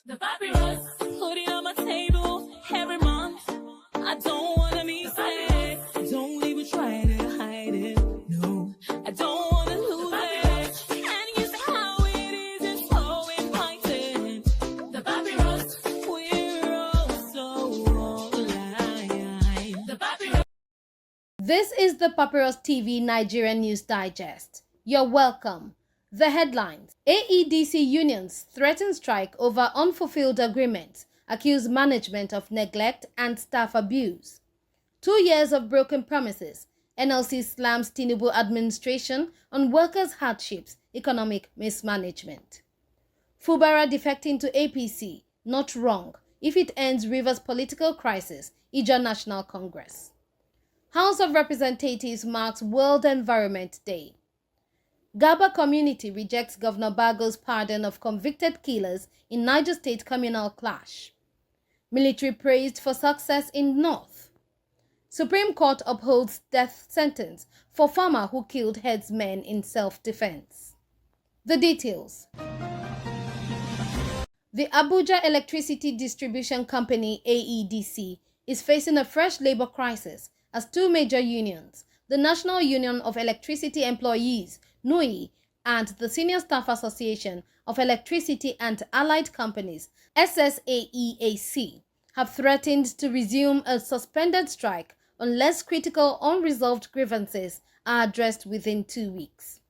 The papyrus, putting on my table every month. I don't wanna be sad. Don't even try to hide it. No, I don't wanna lose it. And you see how it is, it's so inviting. The papyrus, we're all so alive. The papyrus. This is the Papyrus TV Nigerian News Digest. You're welcome. The headlines: Aedc unions threaten strike over unfulfilled agreements, accuse management of neglect and staff abuse. 2 years of broken promises. NLC slams Tinubu administration on workers' hardships, economic mismanagement. Fubara defecting to APC, not wrong, if it ends Rivers' political crisis, Ijaw National Congress. House of Representatives marks World Environment Day. Gaba community rejects Governor Bago's pardon of convicted killers in Niger State communal clash. Military praised for success in North. Supreme Court upholds death sentence for farmer who killed herdsmen in self-defense. The details. The Abuja Electricity Distribution Company (AEDC) is facing a fresh labor crisis as two major unions, the National Union of Electricity Employees (NUI) and the Senior Staff Association of Electricity and Allied Companies (SSAEAC), have threatened to resume a suspended strike unless critical unresolved grievances are addressed within 2 weeks.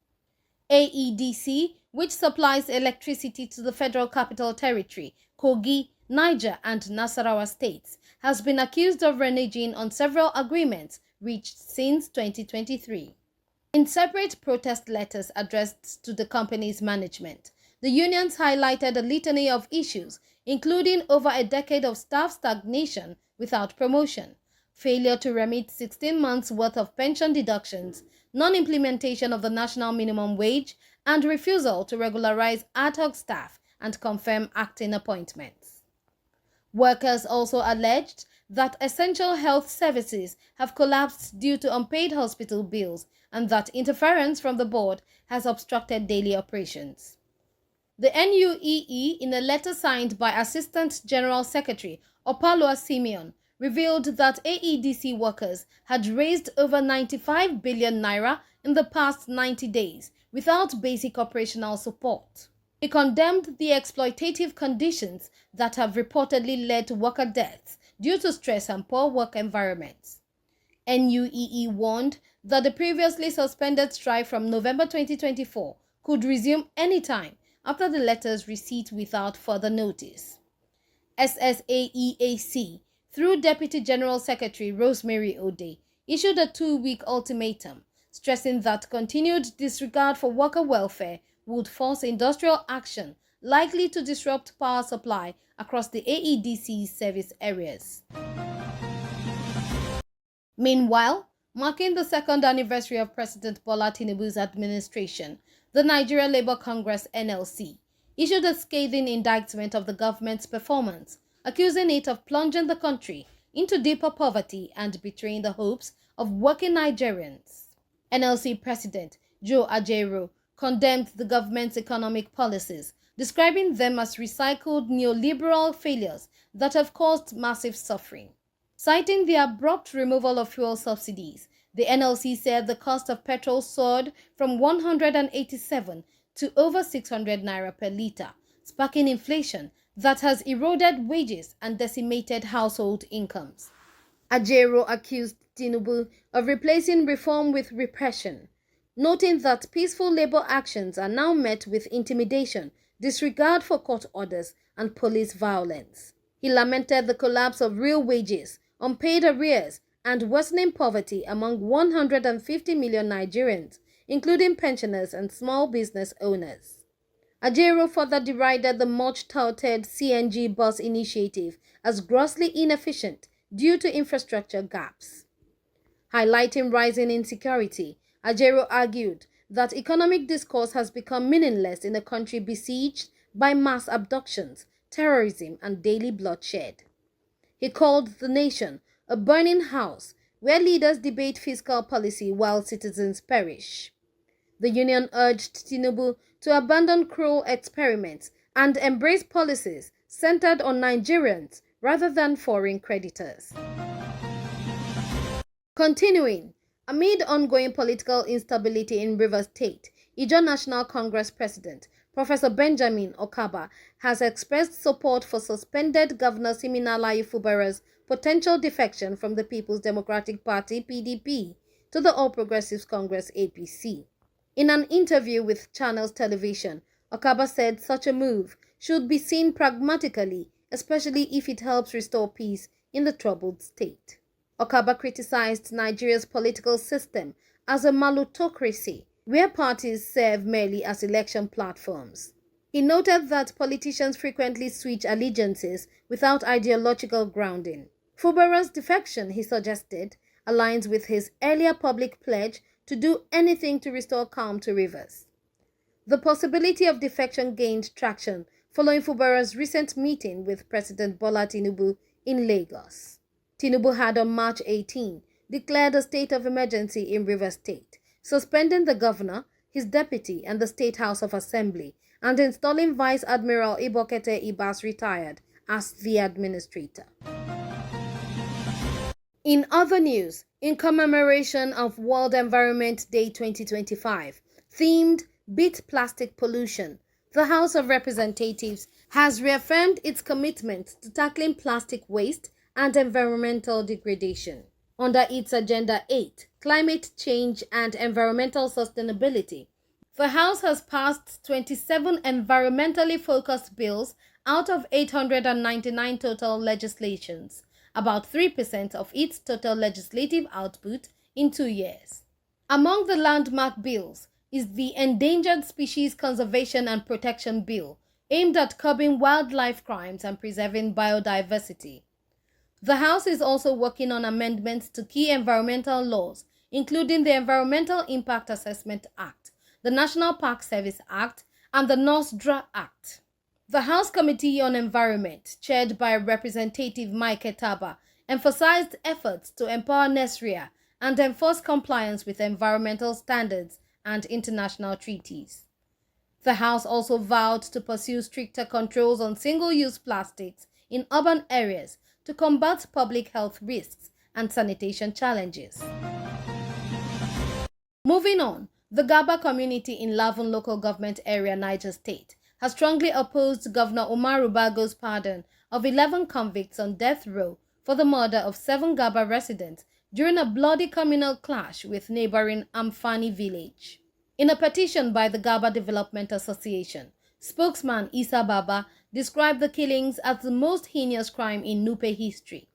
AEDC, which supplies electricity to the Federal Capital Territory, Kogi, Niger, and Nasarawa states, has been accused of reneging on several agreements reached since 2023. In separate protest letters addressed to the company's management, the unions highlighted a litany of issues, including over a decade of staff stagnation without promotion, failure to remit 16 months' worth of pension deductions, non-implementation of the national minimum wage, and refusal to regularize ad hoc staff and confirm acting appointments. Workers also alleged that essential health services have collapsed due to unpaid hospital bills and that interference from the board has obstructed daily operations. The NUEE, in a letter signed by Assistant General Secretary Opalua Simeon, revealed that AEDC workers had raised over 95 billion naira in the past 90 days without basic operational support. He condemned the exploitative conditions that have reportedly led to worker deaths due to stress and poor work environments. NUEE warned that the previously suspended strike from November 2024 could resume anytime after the letter's receipt without further notice. SSAEAC, through Deputy General Secretary Rosemary Ode, issued a 2-week ultimatum, stressing that continued disregard for worker welfare would force industrial action likely to disrupt power supply across the AEDC's service areas. Meanwhile, marking the second anniversary of President Bola Tinubu's administration, the Nigeria Labour Congress (NLC) issued a scathing indictment of the government's performance, accusing it of plunging the country into deeper poverty and betraying the hopes of working Nigerians. NLC President Joe Ajaero condemned the government's economic policies, describing them as recycled neoliberal failures that have caused massive suffering. Citing the abrupt removal of fuel subsidies, the NLC said the cost of petrol soared from 187 to over 600 naira per litre, sparking inflation that has eroded wages and decimated household incomes. Ajaero accused Tinubu of replacing reform with repression, noting that peaceful labor actions are now met with intimidation, disregard for court orders, and police violence. He lamented the collapse of real wages, unpaid arrears, and worsening poverty among 150 million Nigerians, including pensioners and small business owners. Ajaero further derided the much-touted CNG bus initiative as grossly inefficient due to infrastructure gaps. Highlighting rising insecurity, Ajaero argued that economic discourse has become meaningless in a country besieged by mass abductions, terrorism, and daily bloodshed. He called the nation a burning house where leaders debate fiscal policy while citizens perish. The union urged Tinubu to abandon cruel experiments and embrace policies centered on Nigerians rather than foreign creditors. Continuing, amid ongoing political instability in Rivers State, Ijaw National Congress President Professor Benjamin Okaba has expressed support for suspended Governor Siminalayi Fubara's potential defection from the People's Democratic Party (PDP) to the All Progressives Congress (APC). In an interview with Channels Television, Okaba said such a move should be seen pragmatically, especially if it helps restore peace in the troubled state. Okaba criticized Nigeria's political system as a malutocracy, where parties serve merely as election platforms. He noted that politicians frequently switch allegiances without ideological grounding. Fubara's defection, he suggested, aligns with his earlier public pledge to do anything to restore calm to Rivers. The possibility of defection gained traction following Fubara's recent meeting with President Bola Tinubu in Lagos. Tinubu had on March 18 declared a state of emergency in Rivers State, suspending the governor, his deputy, and the State House of Assembly, and installing Vice Admiral Ibokete Ibas retired as the administrator. In other news, in commemoration of World Environment Day 2025, themed Beat Plastic Pollution, the House of Representatives has reaffirmed its commitment to tackling plastic waste and environmental degradation. Under its Agenda 8, Climate Change and Environmental Sustainability, the House has passed 27 environmentally focused bills out of 899 total legislations, about 3% of its total legislative output in 2 years. Among the landmark bills is the Endangered Species Conservation and Protection Bill, aimed at curbing wildlife crimes and preserving biodiversity. The House is also working on amendments to key environmental laws, including the Environmental Impact Assessment Act, the National Park Service Act, and the NOSDRA Act. The House Committee on Environment, chaired by Representative Mike Etaba, emphasized efforts to empower NESRIA and enforce compliance with environmental standards and international treaties. The House also vowed to pursue stricter controls on single-use plastics in urban areas to combat public health risks and sanitation challenges. Moving on, the Gaba community in Lavon local government area, Niger State, has strongly opposed Governor Umaru Bago's pardon of 11 convicts on death row for the murder of 7 Gaba residents during a bloody communal clash with neighboring Amfani village. In a petition by the Gaba Development Association, spokesman Issa Baba described the killings as the most heinous crime in Nupe history.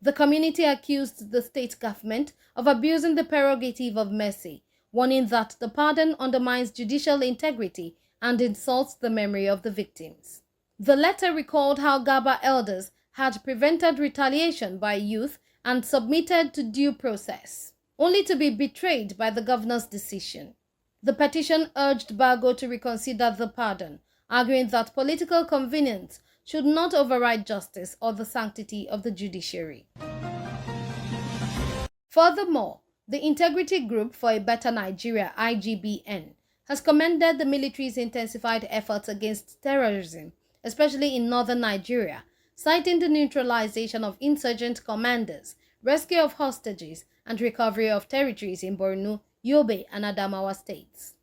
The community accused the state government of abusing the prerogative of mercy, warning that the pardon undermines judicial integrity and insults the memory of the victims. The letter recalled how Gaba elders had prevented retaliation by youth and submitted to due process, only to be betrayed by the governor's decision. The petition urged Bago to reconsider the pardon, arguing that political convenience should not override justice or the sanctity of the judiciary. Furthermore, the Integrity Group for a Better Nigeria (IGBN) has commended the military's intensified efforts against terrorism, especially in northern Nigeria, citing the neutralization of insurgent commanders, rescue of hostages, and recovery of territories in Borno, Yobe, and Adamawa states.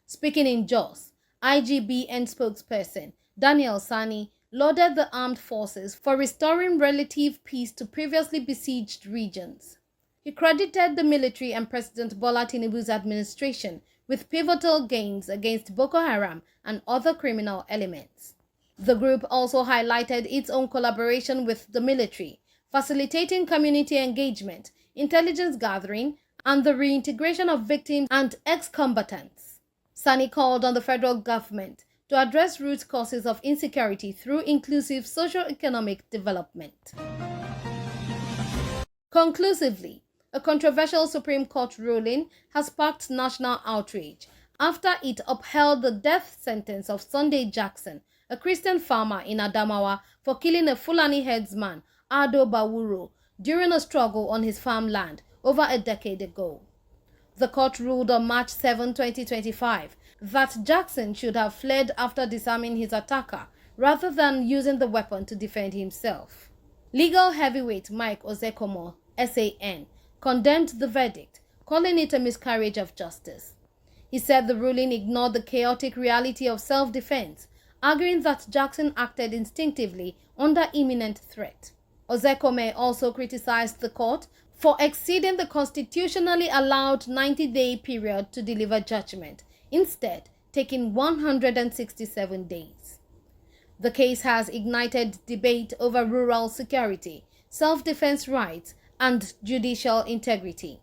Speaking in Jos, IGBN spokesperson Daniel Sani lauded the armed forces for restoring relative peace to previously besieged regions. He credited the military and President Bola Tinubu's administration with pivotal gains against Boko Haram and other criminal elements. The group also highlighted its own collaboration with the military, facilitating community engagement, intelligence gathering, and the reintegration of victims and ex-combatants. Sani called on the federal government to address root causes of insecurity through inclusive socio-economic development. Conclusively, a controversial Supreme Court ruling has sparked national outrage after it upheld the death sentence of Sunday Jackson, a Christian farmer in Adamawa, for killing a Fulani herdsman, Ado Bawuro, during a struggle on his farmland over a decade ago. The court ruled on March 7, 2025, that Jackson should have fled after disarming his attacker, rather than using the weapon to defend himself. Legal heavyweight Mike Ozekomo, SAN, condemned the verdict, calling it a miscarriage of justice. He said the ruling ignored the chaotic reality of self-defense, arguing that Jackson acted instinctively under imminent threat. Ozekome also criticized the court for exceeding the constitutionally allowed 90-day period to deliver judgment, instead taking 167 days. The case has ignited debate over rural security, self-defense rights, and judicial integrity.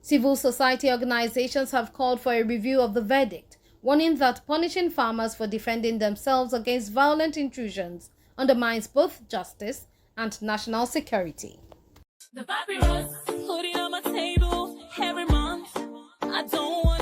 Civil society organizations have called for a review of the verdict, warning that punishing farmers for defending themselves against violent intrusions undermines both justice and national security. The papyrus, put it on my table every month. I don't want